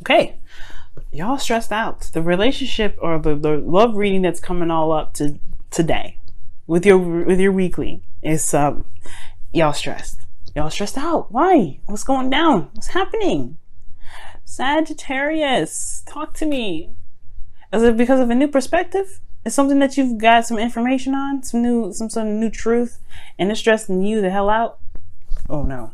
Okay, y'all stressed out. The relationship or the love reading that's coming all up to today with your weekly is y'all stressed. Y'all stressed out. Why? What's going down? What's happening? Sagittarius, talk to me. Is it because of a new perspective? It's something that you've got some information on, some sort of new truth, and it's stressing you the hell out? Oh no.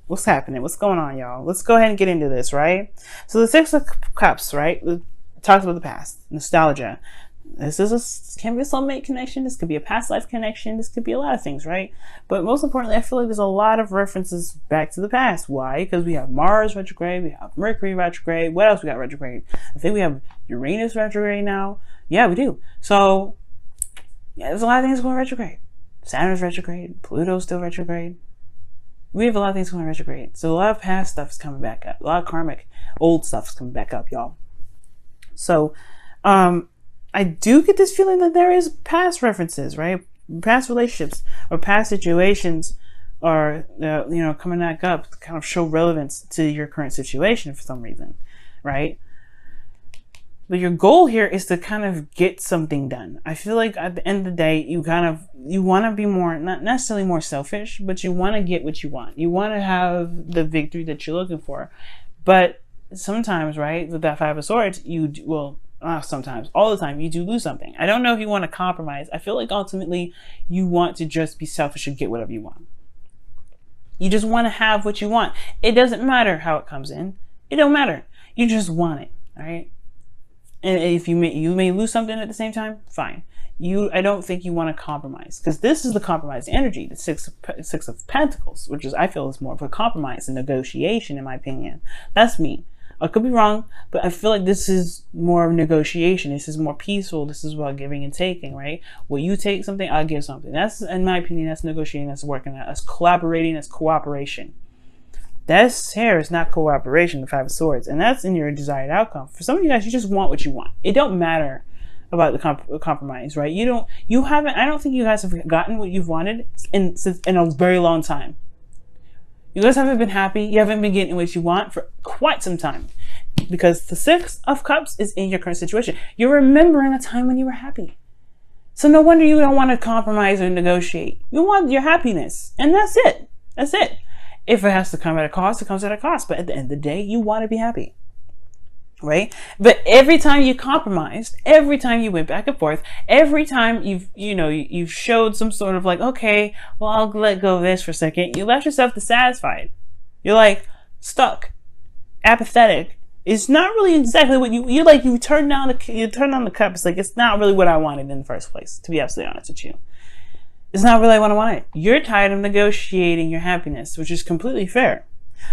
What's happening? What's going on, y'all? Let's go ahead and get into this, right? So the Six of Cups, right? It talks about the past, nostalgia. This can be a soulmate connection. This could be a past life connection. This could be a lot of things, right? But most importantly, I feel like there's a lot of references back to the past. Why? Because we have Mars retrograde, we have Mercury retrograde. What else we got retrograde? I think we have Uranus retrograde now. Yeah, we do. So yeah, there's a lot of things going retrograde. Saturn's retrograde. Pluto's still retrograde. We have a lot of things going retrograde. So a lot of past stuff is coming back up. A lot of karmic old stuff is coming back up, y'all. So I do get this feeling that there is past references, right? Past relationships or past situations are, coming back up to kind of show relevance to your current situation for some reason, right? But your goal here is to kind of get something done. I feel like at the end of the day, you want to be more, not necessarily more selfish, but you want to get what you want. You want to have the victory that you're looking for. But sometimes, right, with that Five of Swords, sometimes, all the time, you do lose something. I don't know if you want to compromise. I feel like ultimately you want to just be selfish and get whatever you want. You just want to have what you want. It doesn't matter how it comes in. It don't matter. You just want it, all right? And if you may lose something at the same time, fine. I don't think you want to compromise, because this is the compromise energy, the Six of Pentacles, which I feel is more of a compromise and negotiation, in my opinion. That's me. I could be wrong, but I feel like this is more of negotiation. This is more peaceful. This is about giving and taking, right? Well, you take something, I'll give something. That's, in my opinion, that's negotiating, that's working, that's collaborating, that's cooperation. That's here is not cooperation, the Five of Swords, and that's in your desired outcome. For some of you guys, you just want what you want. It don't matter about the compromise, right? I don't think you guys have gotten what you've wanted in a very long time. You guys haven't been happy. You haven't been getting what you want for quite some time, because the Six of Cups is in your current situation. You're remembering a time when you were happy. So no wonder you don't want to compromise or negotiate. You want your happiness, and that's it. That's it. If it has to come at a cost, it comes at a cost. But at the end of the day, you want to be happy, right? But every time you compromised, every time you went back and forth, every time you've showed some sort of like, okay, well, I'll let go of this for a second. You left yourself dissatisfied. You're like stuck, apathetic. It's not really exactly what you turn on the cup. It's like, it's not really what I wanted in the first place, to be absolutely honest with you. It's not really what I wanted. You're tired of negotiating your happiness, which is completely fair.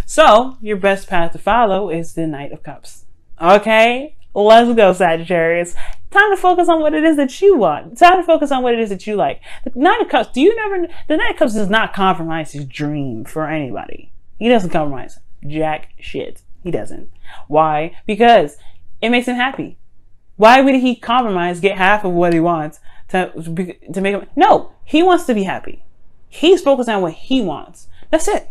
So your best path to follow is the Knight of Cups. Okay, let's go, Sagittarius. Time to focus on what it is that you want. Time to focus on what it is that you like. The Knight of Cups, the Knight of Cups does not compromise his dream for anybody. He doesn't compromise jack shit. He doesn't. Why? Because it makes him happy. Why would he compromise, get half of what he wants to make him? No, he wants to be happy. He's focused on what he wants. That's it.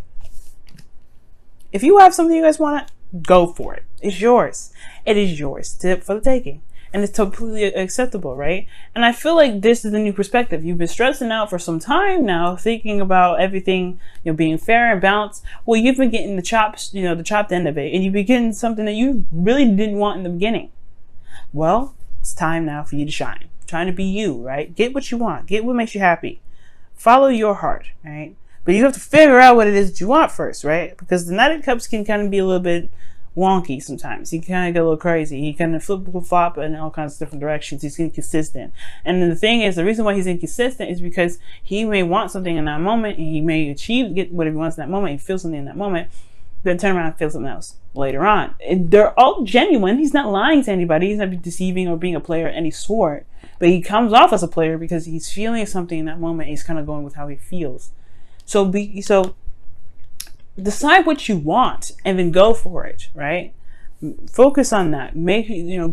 If you have something you guys want, go for it. It's yours. It is yours for the taking. And it's completely acceptable, right? And I feel like this is the new perspective. You've been stressing out for some time now, thinking about everything, being fair and balanced. Well, you've been getting the chopped end of it, and you've been getting something that you really didn't want in the beginning. Well, it's time now for you to shine. Trying to be you, right? Get what you want. Get what makes you happy. Follow your heart, right? But you have to figure out what it is that you want first, right? Because the Knight of Cups can kind of be a little bit wonky sometimes. He kind of get a little crazy. He kind of flip-flop in all kinds of different directions. He's inconsistent. And the thing is, the reason why he's inconsistent is because he may want something in that moment, and he may get whatever he wants in that moment. He feels something in that moment, then turn around and feel something else later on. And they're all genuine. He's not lying to anybody. He's not deceiving or being a player of any sort. But he comes off as a player because he's feeling something in that moment. He's kind of going with how he feels. So decide what you want and then go for it, right? Focus on that.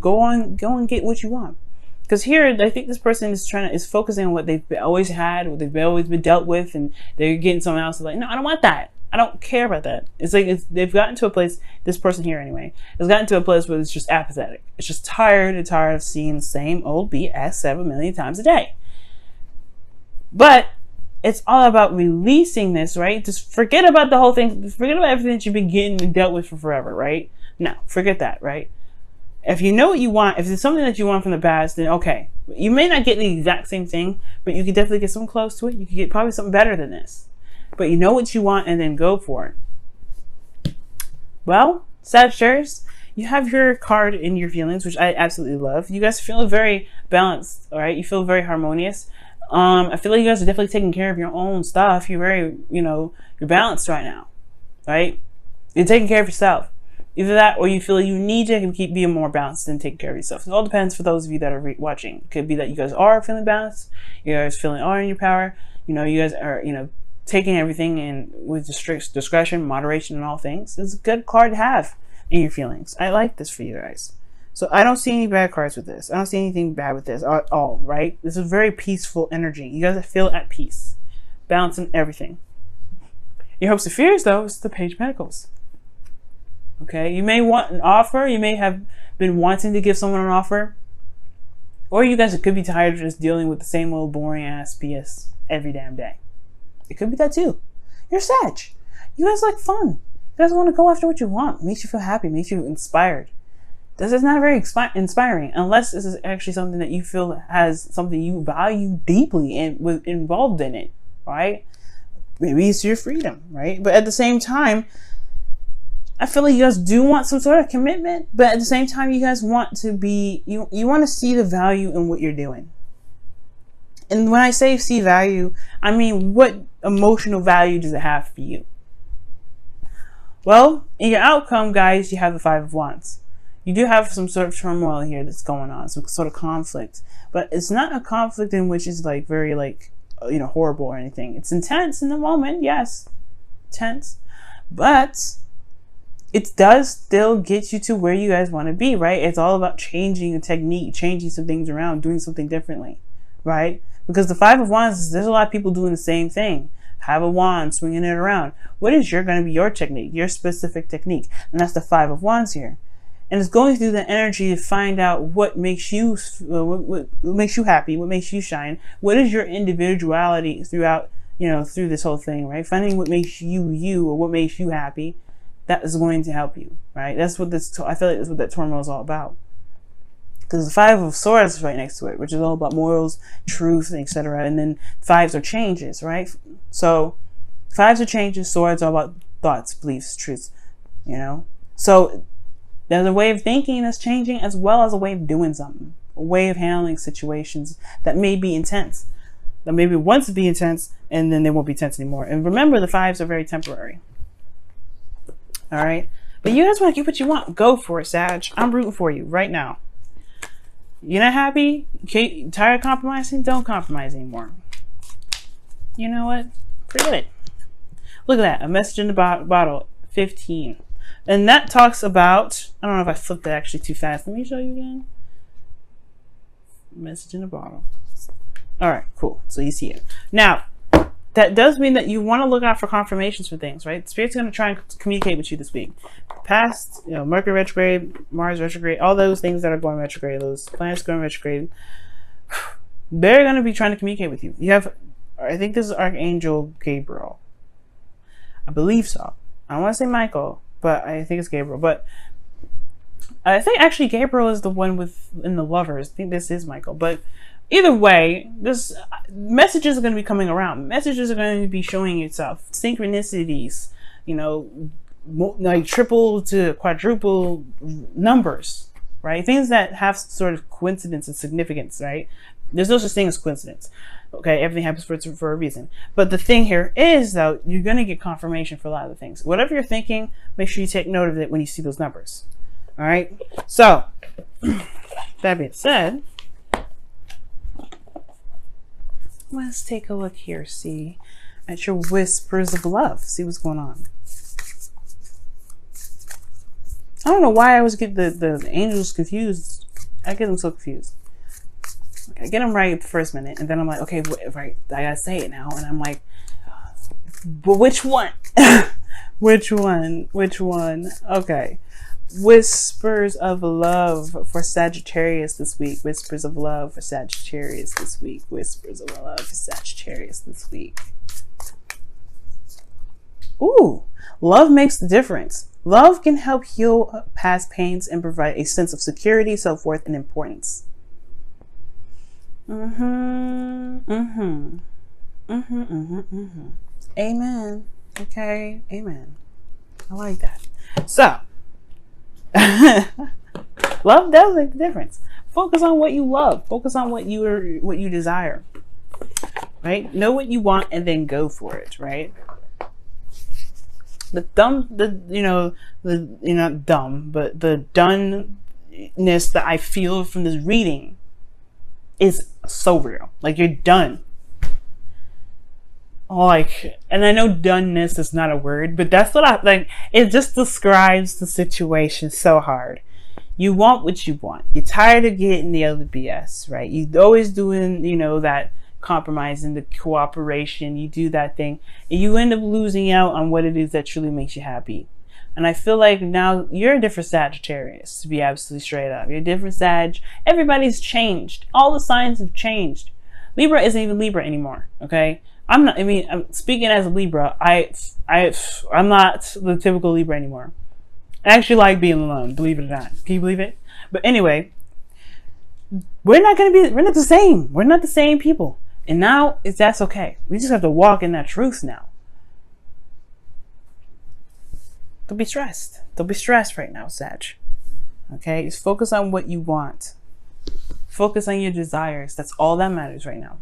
Go on and get what you want. Because here, I think this person is focusing on what they've always had, what they've always been dealt with, and they're getting someone else like, no, I don't want that. I don't care about that. It's like they've gotten to a place, this person here anyway, has gotten to a place where it's just apathetic. It's just tired and tired of seeing the same old BS 7 million times a day. But it's all about releasing this, right? Just forget about the whole thing. Just forget about everything that you've been getting and dealt with for forever, right? No, forget that, right? If you know what you want, if it's something that you want from the past, then okay. You may not get the exact same thing, but you could definitely get something close to it. You could get probably something better than this. But you know what you want and then go for it. Well, Sagittarius, you have your card in your feelings, which I absolutely love. You guys feel very balanced, all right? You feel very harmonious. I feel like you guys are definitely taking care of your own stuff. You're very, you're balanced right now, right? You're taking care of yourself. Either that or you feel like you need to keep being more balanced and taking care of yourself. It all depends for those of you that are watching. It could be that you guys are feeling balanced. You guys are in your power. You guys are, taking everything in with strict discretion, moderation, and all things. It's a good card to have in your feelings. I like this for you guys. So I don't see any bad cards with this. I don't see anything bad with this at all, right? This is very peaceful energy. You guys feel at peace, balancing everything. Your hopes and fears, though, is the Page of Pentacles. Okay, you may want an offer. You may have been wanting to give someone an offer. Or you guys could be tired of just dealing with the same old boring ass BS every damn day. It could be that too. You're Sag. You guys like fun. You guys want to go after what you want. It makes you feel happy. It makes you inspired. This is not very inspiring unless this is actually something that you feel has something you value deeply and involved in it, right? Maybe it's your freedom, right? But at the same time, I feel like you guys do want some sort of commitment, but at the same time, you guys want to be, you want to see the value in what you're doing. And when I say see value, I mean, what emotional value does it have for you? Well, in your outcome, guys, you have the Five of Wands. You do have some sort of turmoil here that's going on, some sort of conflict, but it's not a conflict in which is like very horrible or anything. It's intense in the moment, yes, tense, but it does still get you to where you guys want to be, right? It's all about changing a technique, changing some things around, doing something differently, right? Because the Five of Wands, there's a lot of people doing the same thing. Have a wand, swinging it around. What is going to be your technique, your specific technique? And that's the Five of Wands here. And it's going through the energy to find out what makes you, what makes you happy, what makes you shine. What is your individuality throughout, through this whole thing, right? Finding what makes you you or what makes you happy. That is going to help you, right? That's what I feel like that's what that turmoil is all about. Because the Five of Swords is right next to it, which is all about morals, truth, etc. And then fives are changes, right? So fives are changes, swords are about thoughts, beliefs, truths, So there's a way of thinking that's changing as well as a way of doing something, a way of handling situations that may be intense, that maybe once be intense and then they won't be tense anymore. And remember, the fives are very temporary. All right, but you guys want to get what you want, go for it, Sag. I'm rooting for you right now. You're not happy? Okay, tired of compromising? Don't compromise anymore. You know what? Forget it. Look at that, a message in the bottle, 15. And that talks about, I don't know if I flipped it actually too fast. Let me show you again. Message in the bottle. All right, cool. So you see it. Now, that does mean that you want to look out for confirmations for things, right? Spirit's going to try and communicate with you this week. Past, Mercury retrograde, Mars retrograde, all those things that are going retrograde, those planets going retrograde, they're going to be trying to communicate with you. You have, I think this is Archangel Gabriel. I believe so. I don't want to say Michael, but I think it's Gabriel. But I think actually Gabriel is the one in the Lovers. I think this is Michael, but either way, this messages are going to be coming around. Messages are going to be showing itself. Synchronicities, like triple to quadruple numbers, right? Things that have sort of coincidence and significance, right? There's no such thing as coincidence. Okay, everything happens for a reason. But the thing here is, though, you're going to get confirmation for a lot of the things. Whatever you're thinking, make sure you take note of it when you see those numbers. All right? So, that being said, let's take a look here, see at your whispers of love, see what's going on. I don't know why I always get the angels confused. I get them so confused. I get them right the first minute, and then I'm like, okay, right, I gotta say it now, and I'm like, but which one? Which one? Which one? Okay. Whispers of love for Sagittarius this week. Whispers of love for Sagittarius this week. Whispers of love for Sagittarius this week. Ooh, love makes the difference. Love can help heal past pains and provide a sense of security, self-worth, and importance. Amen. Okay, amen. I like that. So, love does make the difference. Focus on what you love. Focus on what you desire. Right? Know what you want and then go for it. Right? The not dumb, but the doneness that I feel from this reading is so real. Like, you're done. Like, and I know doneness is not a word, but that's what I like. It just describes the situation so hard. You want what you want. You're tired of getting the other BS, right? You're always doing, that compromising, the cooperation. You do that thing, and you end up losing out on what it is that truly makes you happy. And I feel like now you're a different Sagittarius, to be absolutely straight up. You're a different Sag. Everybody's changed. All the signs have changed. Libra isn't even Libra anymore, okay? I'm speaking as a Libra. I'm not the typical Libra anymore. I actually like being alone, believe it or not. Can you believe it? But anyway, we're not the same. We're not the same people. And now that's okay. We just have to walk in that truth now. Don't be stressed. Don't be stressed right now, Sag. Okay? Just focus on what you want. Focus on your desires. That's all that matters right now.